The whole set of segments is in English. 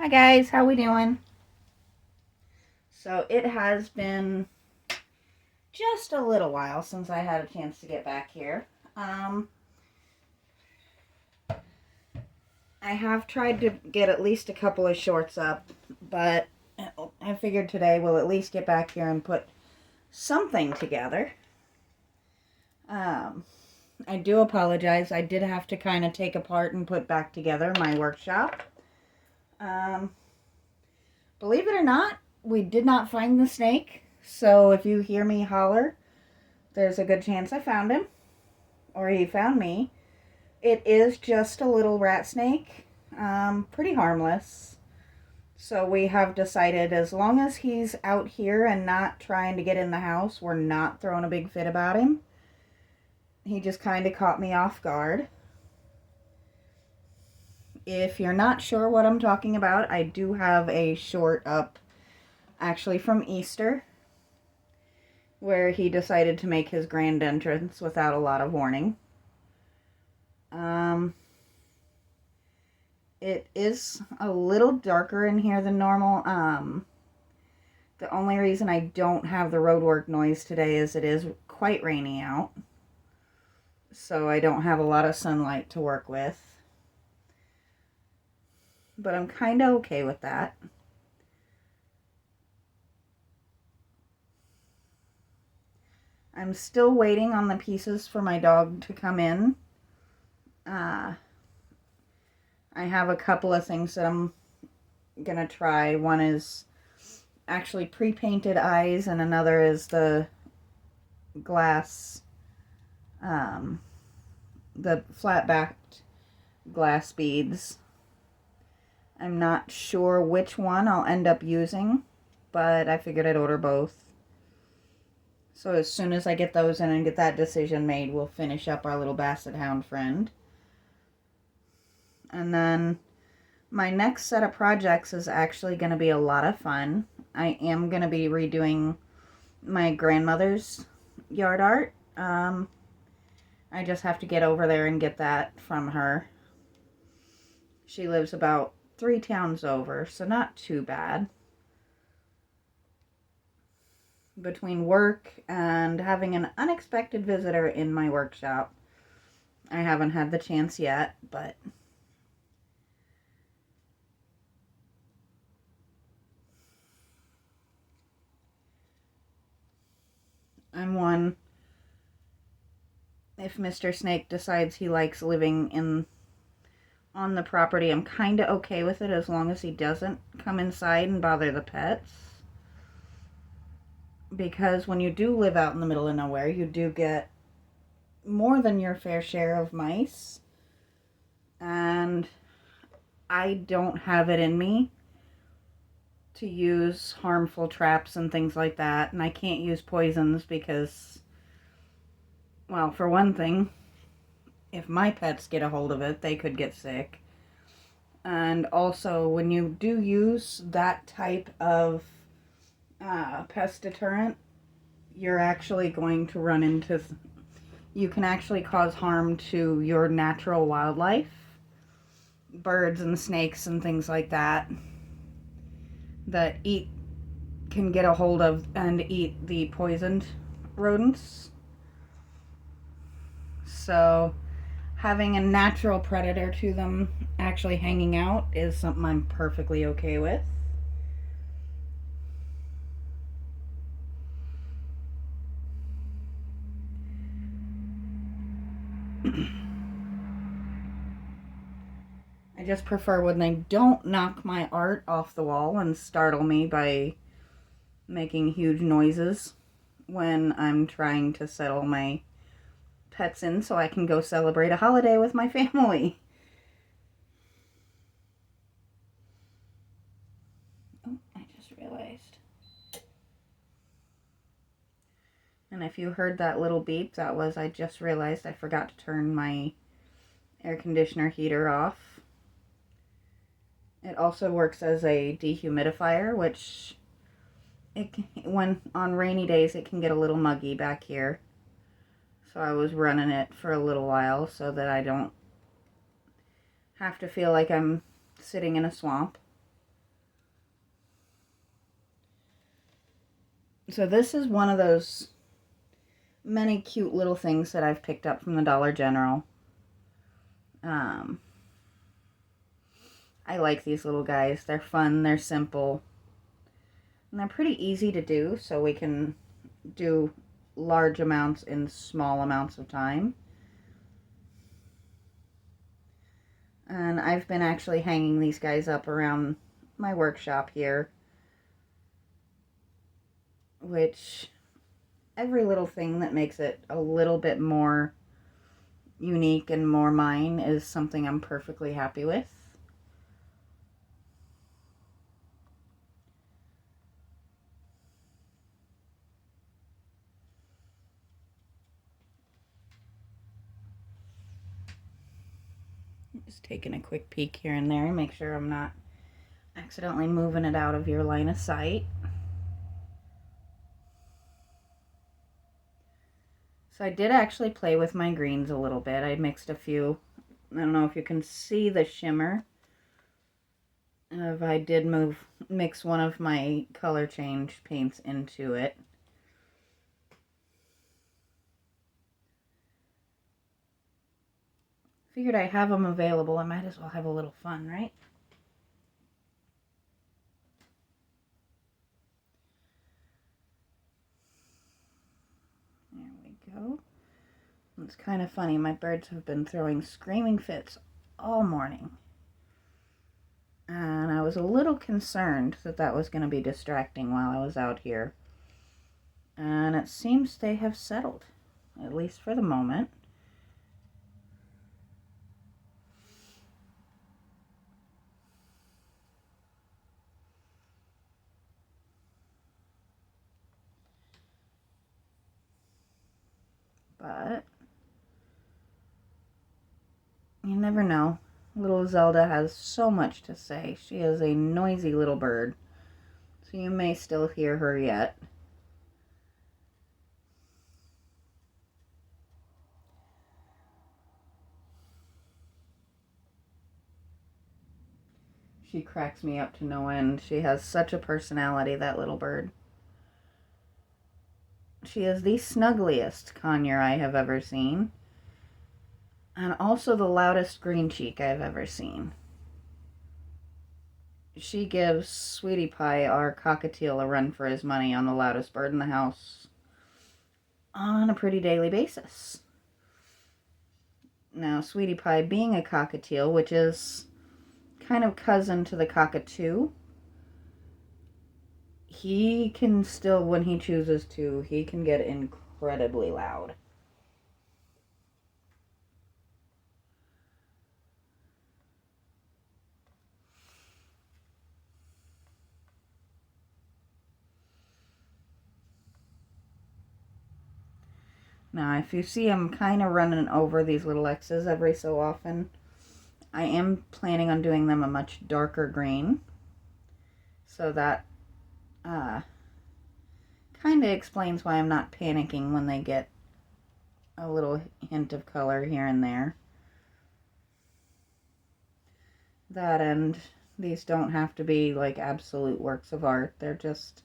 Hi guys, how we doing? So it has been just a little while since I had a chance to get back here. I have tried to get at least a couple of shorts up, but I figured today we'll at least get back here and put something together. I do apologize. I did have to kind of take apart and put back together my workshop. Believe it or not, we did not find the snake. So if you hear me holler, there's a good chance I found him, or he found me. It is just a little rat snake, pretty harmless. So we have decided as long as he's out here and not trying to get in the house, we're not throwing a big fit about him. He just kind of caught me off guard. If you're not sure what I'm talking about, I do have a short up actually from Easter where he decided to make his grand entrance without a lot of warning. It is a little darker in here than normal. The only reason I don't have the roadwork noise today is it is quite rainy out. So I don't have a lot of sunlight to work with. But I'm kind of okay with that. I'm still waiting on the pieces for my dog to come in. I have a couple of things that I'm gonna try. One is actually pre-painted eyes, and another is the glass, the flat-backed glass beads. I'm not sure which one I'll end up using, but I figured I'd order both. So as soon as I get those in and get that decision made, we'll finish up our little basset hound friend. And then my next set of projects is actually going to be a lot of fun. I am going to be redoing my grandmother's yard art. I just have to get over there and get that from her. She lives about 3 towns over, so not too bad. Between work and having an unexpected visitor in my workshop, I haven't had the chance yet, but I'm one. If Mr. Snake decides he likes living on the property, I'm kind of okay with it as long as he doesn't come inside and bother the pets. Because when you do live out in the middle of nowhere, you do get more than your fair share of mice. And I don't have it in me to use harmful traps and things like that. And I can't use poisons because, well, for one thing, if my pets get a hold of it, they could get sick. And also, when you do use that type of pest deterrent, you're actually going to run into... You can actually cause harm to your natural wildlife. Birds and snakes and things like that. That can get a hold of and eat the poisoned rodents. So having a natural predator to them actually hanging out is something I'm perfectly okay with. I just prefer when they don't knock my art off the wall and startle me by making huge noises when I'm trying to settle my pets in so I can go celebrate a holiday with my family. Oh, I just realized. And if you heard that little beep, that was I just realized I forgot to turn my air conditioner heater off. It also works as a dehumidifier, which when on rainy days it can get a little muggy back here. So I was running it for a little while so that I don't have to feel like I'm sitting in a swamp. So this is one of those many cute little things that I've picked up from the Dollar General. I like these little guys. They're fun, they're simple, and they're pretty easy to do, so we can do large amounts in small amounts of time. And I've been actually hanging these guys up around my workshop here, which every little thing that makes it a little bit more unique and more mine is something I'm perfectly happy with. Just taking a quick peek here and there, make sure I'm not accidentally moving it out of your line of sight. So I did actually play with my greens a little bit. I mixed a few. I don't know if you can see the shimmer. I did mix one of my color change paints into it. Figured I have them available. I might as well have a little fun, right? There we go. It's kind of funny. My birds have been throwing screaming fits all morning. And I was a little concerned that that was going to be distracting while I was out here. And it seems they have settled, at least for the moment. But you never know. Little Zelda has so much to say. She is a noisy little bird, so you may still hear her yet. She cracks me up to no end. She has such a personality, that little bird. She is the snuggliest conure I have ever seen, and also the loudest green cheek I've ever seen. She gives Sweetie Pie, our cockatiel, a run for his money on the loudest bird in the house on a pretty daily basis. Now, Sweetie Pie being a cockatiel, which is kind of cousin to the cockatoo, he can still, when he chooses to, he can get incredibly loud. Now, if you see him kind of running over these little X's every so often, I am planning on doing them a much darker green. So that kind of explains why I'm not panicking when they get a little hint of color here and there. That and these don't have to be like absolute works of art. They're just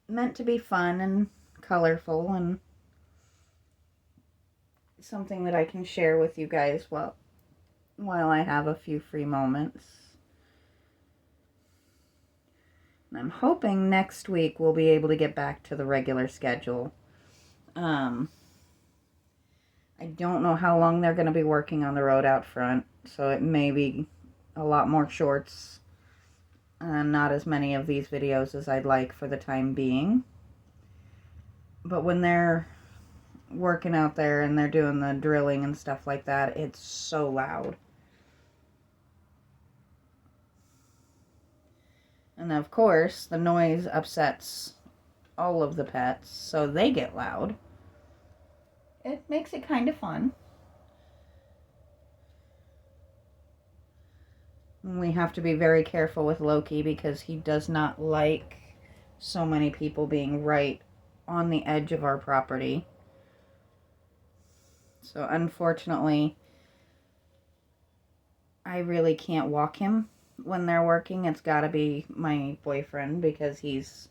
meant to be fun and colorful and something that I can share with you guys while I have a few free moments. And I'm hoping next week we'll be able to get back to the regular schedule. I don't know how long they're going to be working on the road out front, so it may be a lot more shorts and not as many of these videos as I'd like for the time being. But when they're working out there and they're doing the drilling and stuff like that, it's so loud. And of course, the noise upsets all of the pets, so they get loud. It makes it kind of fun. We have to be very careful with Loki because he does not like so many people being right on the edge of our property. So unfortunately, I really can't walk him when they're working. It's got to be my boyfriend because he's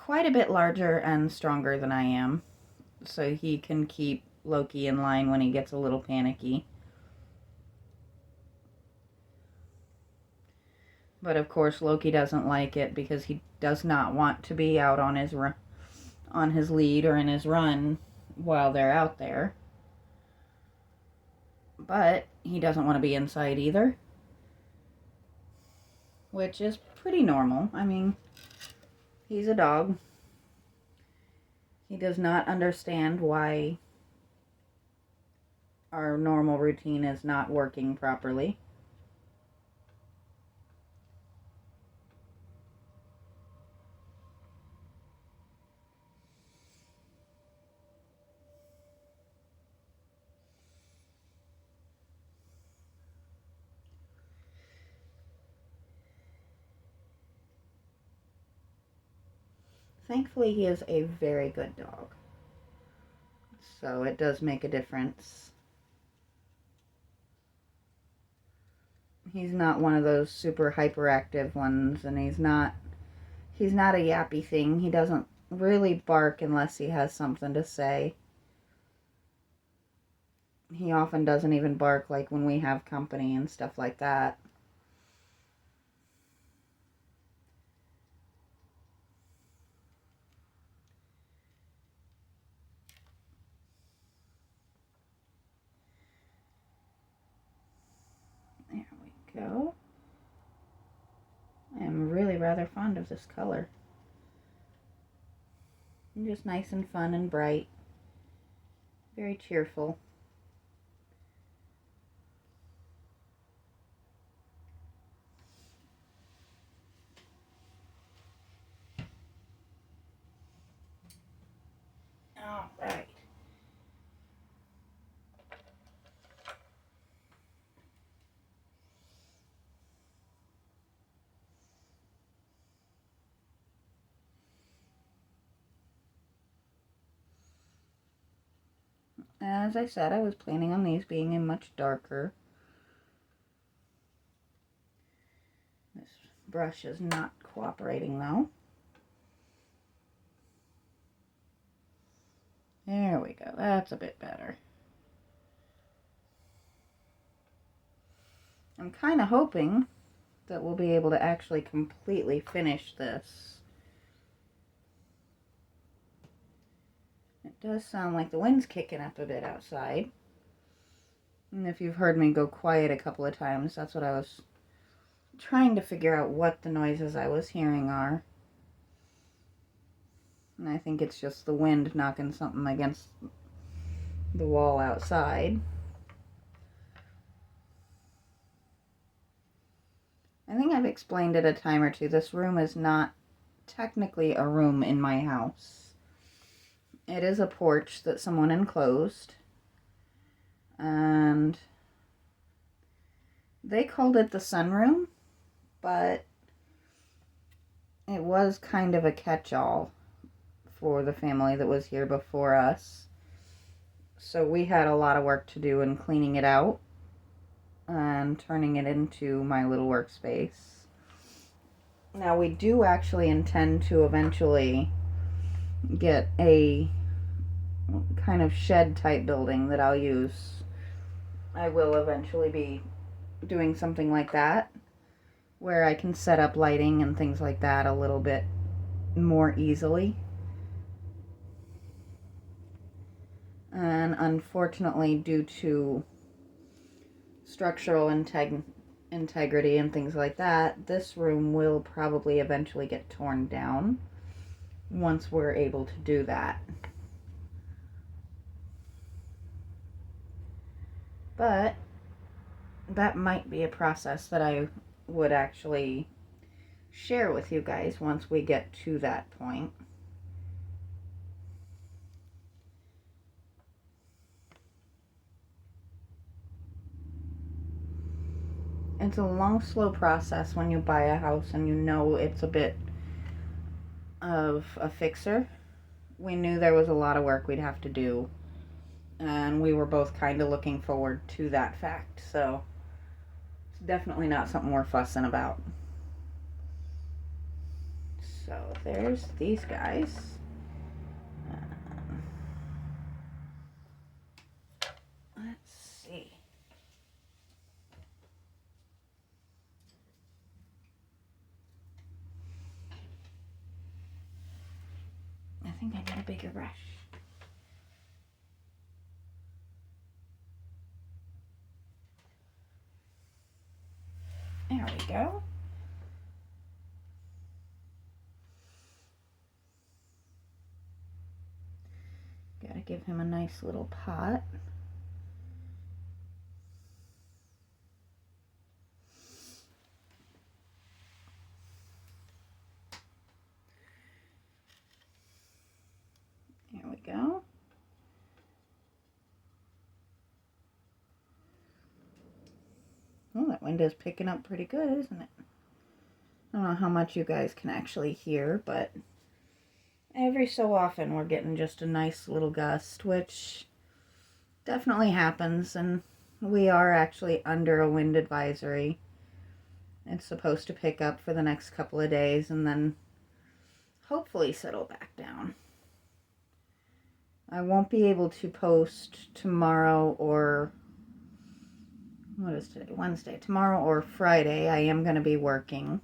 quite a bit larger and stronger than I am, so he can keep Loki in line when he gets a little panicky. But of course, Loki doesn't like it because he does not want to be out on his lead or in his run while they're out there. But he doesn't want to be inside either, which is pretty normal. I mean, he's a dog. He does not understand why our normal routine is not working properly. Thankfully, he is a very good dog, so it does make a difference. He's not one of those super hyperactive ones, and he's not a yappy thing. He doesn't really bark unless he has something to say. He often doesn't even bark like when we have company and stuff like that. There we go. I am really rather fond of this color. Just nice and fun and bright. Very cheerful. All right. As I said, I was planning on these being a much darker. This brush is not cooperating though. There we go. That's a bit better. I'm kind of hoping that we'll be able to actually completely finish this. It does sound like the wind's kicking up a bit outside. And if you've heard me go quiet a couple of times, that's what I was trying to figure out what the noises I was hearing are. And I think it's just the wind knocking something against the wall outside. I think I've explained it a time or two. This room is not technically a room in my house. It is a porch that someone enclosed. And they called it the sunroom, but it was kind of a catch-all for the family that was here before us. So we had a lot of work to do in cleaning it out and turning it into my little workspace. Now we do actually intend to eventually get a kind of shed type building that I'll use. I will eventually be doing something like that where I can set up lighting and things like that a little bit more easily. And unfortunately, due to structural integrity and things like that, this room will probably eventually get torn down once we're able to do that. But that might be a process that I would actually share with you guys once we get to that point. It's a long, slow process when you buy a house and you know it's a bit of a fixer. We knew there was a lot of work we'd have to do, and we were both kind of looking forward to that fact, so it's definitely not something we're fussing about. So there's these guys. Let's see. I think I need a bigger brush. There we go. Gotta give him a nice little pot. There we go. Well, that window's picking up pretty good, isn't it? I don't know how much you guys can actually hear, but every so often we're getting just a nice little gust, which definitely happens, and we are actually under a wind advisory. It's supposed to pick up for the next couple of days and then hopefully settle back down. I won't be able to post tomorrow or, what is today? Wednesday. Tomorrow or Friday I am going to be working.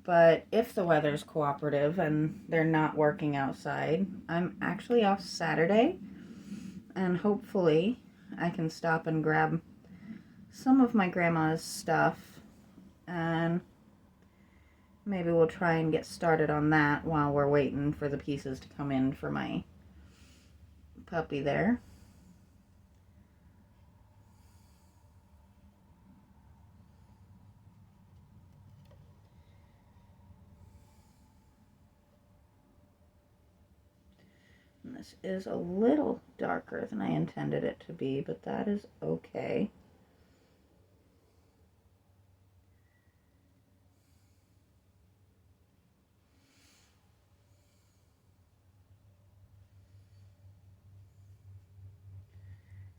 But if the weather's cooperative and they're not working outside, I'm actually off Saturday. And hopefully I can stop and grab some of my grandma's stuff. And maybe we'll try and get started on that while we're waiting for the pieces to come in for my puppy there. And this is a little darker than I intended it to be, but that is okay.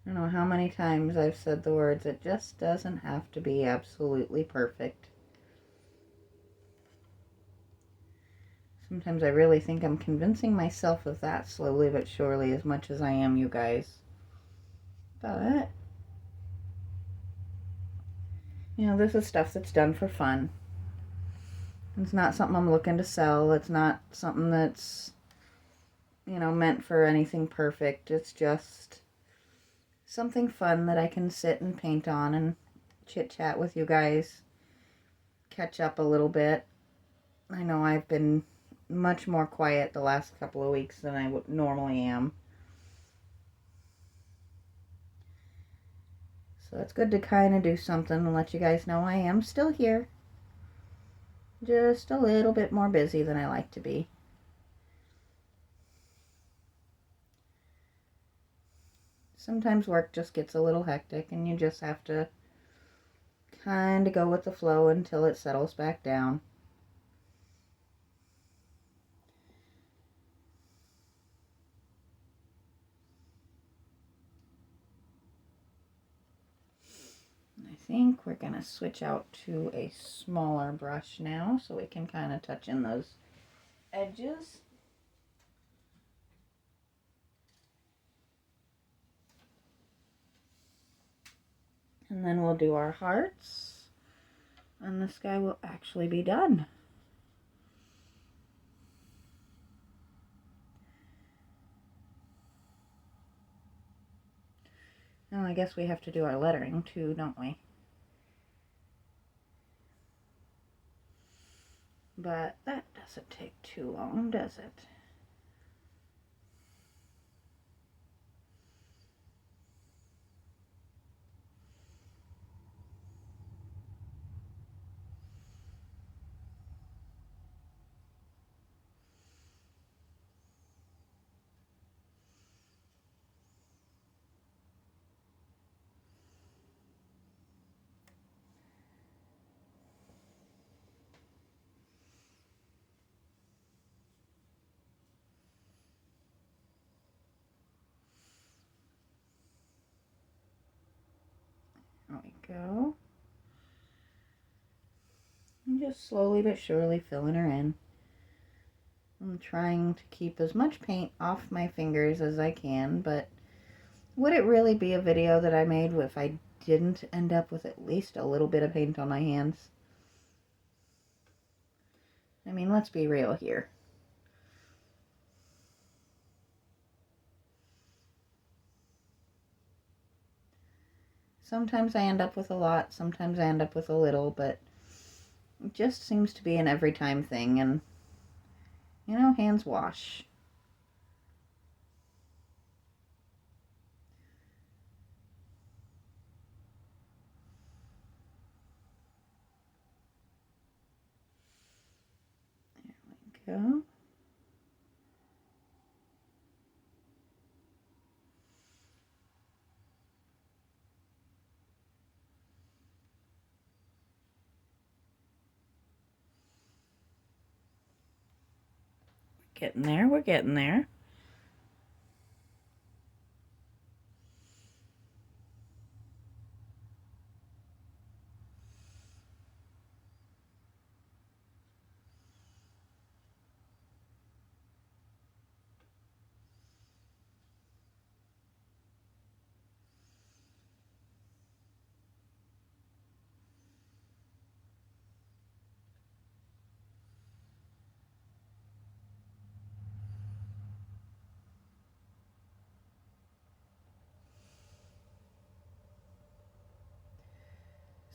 I don't know how many times I've said the words, it just doesn't have to be absolutely perfect. Sometimes I really think I'm convincing myself of that slowly but surely, as much as I am you guys. But, you know, this is stuff that's done for fun. It's not something I'm looking to sell. It's not something that's, you know, meant for anything perfect. It's just something fun that I can sit and paint on and chit-chat with you guys, catch up a little bit. I know I've been much more quiet the last couple of weeks than I normally am. So it's good to kind of do something and let you guys know I am still here. Just a little bit more busy than I like to be. Sometimes work just gets a little hectic and you just have to kind of go with the flow until it settles back down. I think we're going to switch out to a smaller brush now so we can kind of touch in those edges. And then we'll do our hearts, and this guy will actually be done. Now I guess we have to do our lettering too, don't we? But that doesn't take too long, does it? There we go. And just slowly but surely filling her in. I'm trying to keep as much paint off my fingers as I can, but would it really be a video that I made if I didn't end up with at least a little bit of paint on my hands? I mean, let's be real here. Sometimes I end up with a lot, sometimes I end up with a little, but it just seems to be an every time thing, and, you know, hands wash. There we go. Getting there, we're getting there.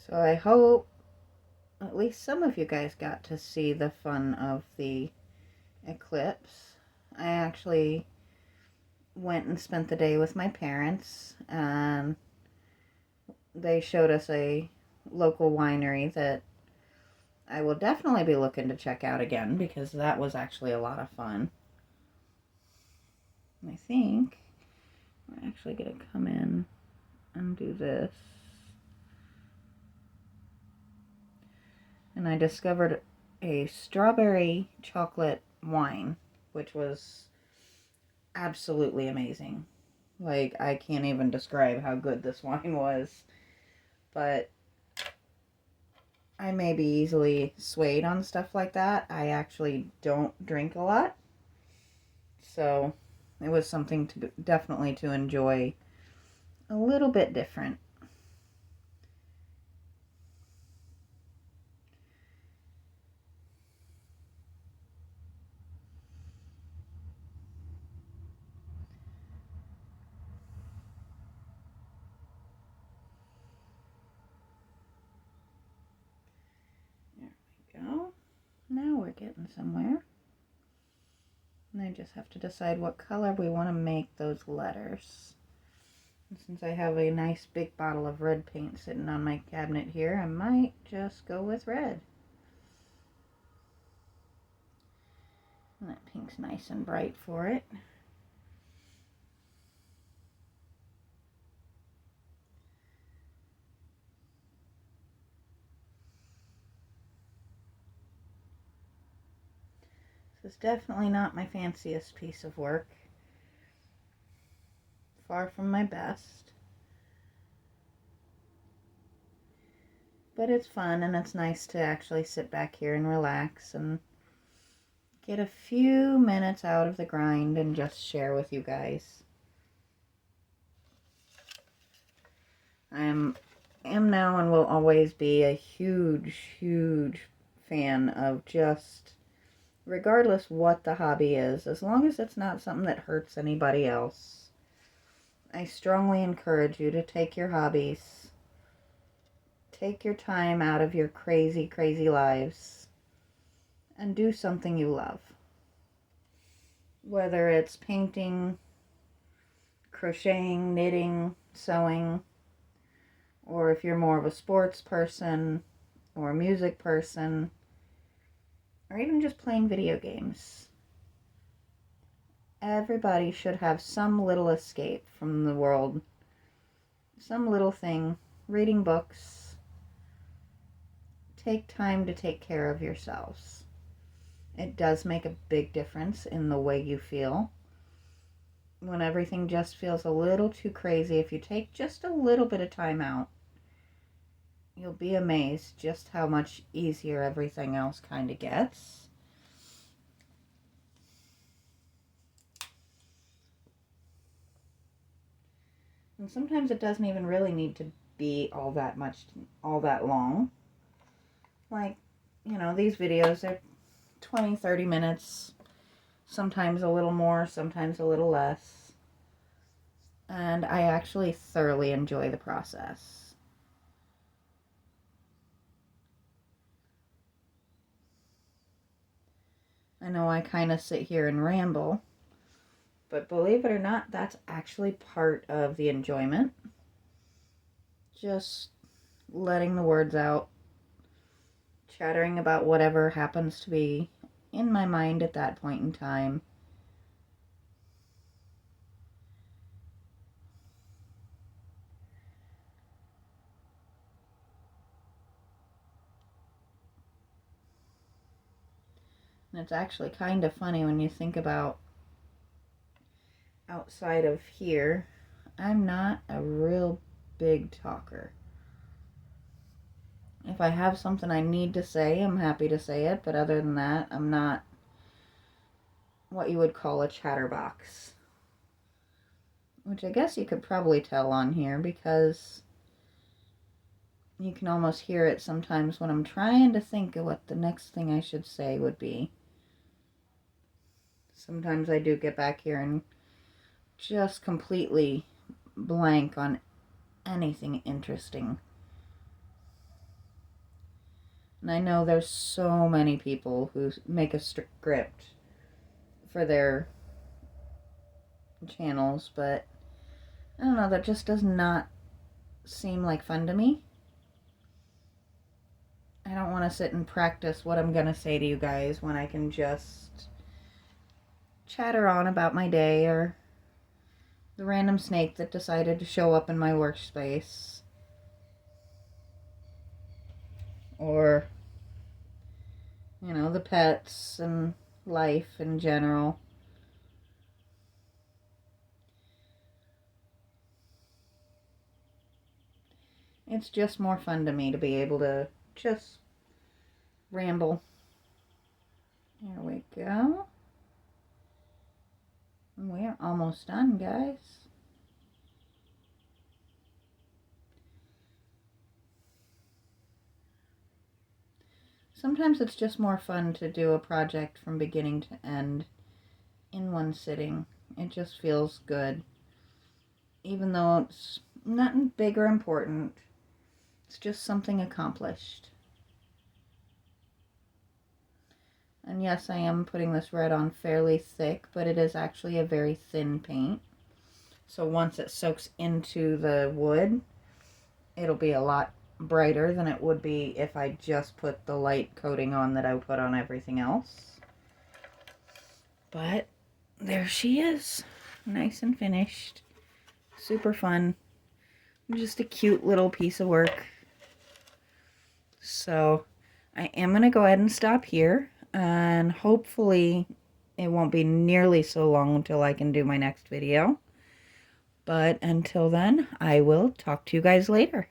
So I hope at least some of you guys got to see the fun of the eclipse. I actually went and spent the day with my parents, and they showed us a local winery that I will definitely be looking to check out again because that was actually a lot of fun. I think we're actually going to come in and do this. And I discovered a strawberry chocolate wine, which was absolutely amazing. Like, I can't even describe how good this wine was. But I may be easily swayed on stuff like that. I actually don't drink a lot. So it was something to definitely to enjoy a little bit different. There we go. Now we're getting somewhere. And I just have to decide what color we want to make those letters. And since I have a nice big bottle of red paint sitting on my cabinet here, I might just go with red. And that pink's nice and bright for it. This is definitely not my fanciest piece of work. Far from my best. But it's fun, and it's nice to actually sit back here and relax and get a few minutes out of the grind and just share with you guys. I am now and will always be a huge fan of just, regardless what the hobby is, as long as it's not something that hurts anybody else, I strongly encourage you to take your hobbies, take your time out of your crazy lives, and do something you love. Whether it's painting, crocheting, knitting, sewing, or if you're more of a sports person or a music person, or even just playing video games. Everybody should have some little escape from the world, some little thing, reading books. Take time to take care of yourselves. It does make a big difference in the way you feel. When everything just feels a little too crazy, if you take just a little bit of time out, you'll be amazed just how much easier everything else kind of gets. And sometimes it doesn't even really need to be all that long. Like, you know, these videos are 20, 30 minutes, sometimes a little more, sometimes a little less. And I actually thoroughly enjoy the process. I know I kind of sit here and ramble, but believe it or not, that's actually part of the enjoyment. Just letting the words out, chattering about whatever happens to be in my mind at that point in time. And it's actually kind of funny when you think about outside of here, I'm not a real big talker. If I have something I need to say, I'm happy to say it, but other than that, I'm not what you would call a chatterbox. Which I guess you could probably tell on here because you can almost hear it sometimes when I'm trying to think of what the next thing I should say would be. Sometimes I do get back here and just completely blank on anything interesting. And I know there's so many people who make a script for their channels, but I don't know, that just does not seem like fun to me. I don't want to sit and practice what I'm going to say to you guys when I can just chatter on about my day or the random snake that decided to show up in my workspace. Or, you know, the pets and life in general. It's just more fun to me to be able to just ramble. There we go. We're almost done, guys. Sometimes it's just more fun to do a project from beginning to end in one sitting. It just feels good. Even though it's nothing big or important, it's just something accomplished. And yes, I am putting this red on fairly thick, but it is actually a very thin paint. So once it soaks into the wood, it'll be a lot brighter than it would be if I just put the light coating on that I put on everything else. But there she is, nice and finished. Super fun. Just a cute little piece of work. So I am going to go ahead and stop here, and hopefully it won't be nearly so long until I can do my next video. But until then, I will talk to you guys later.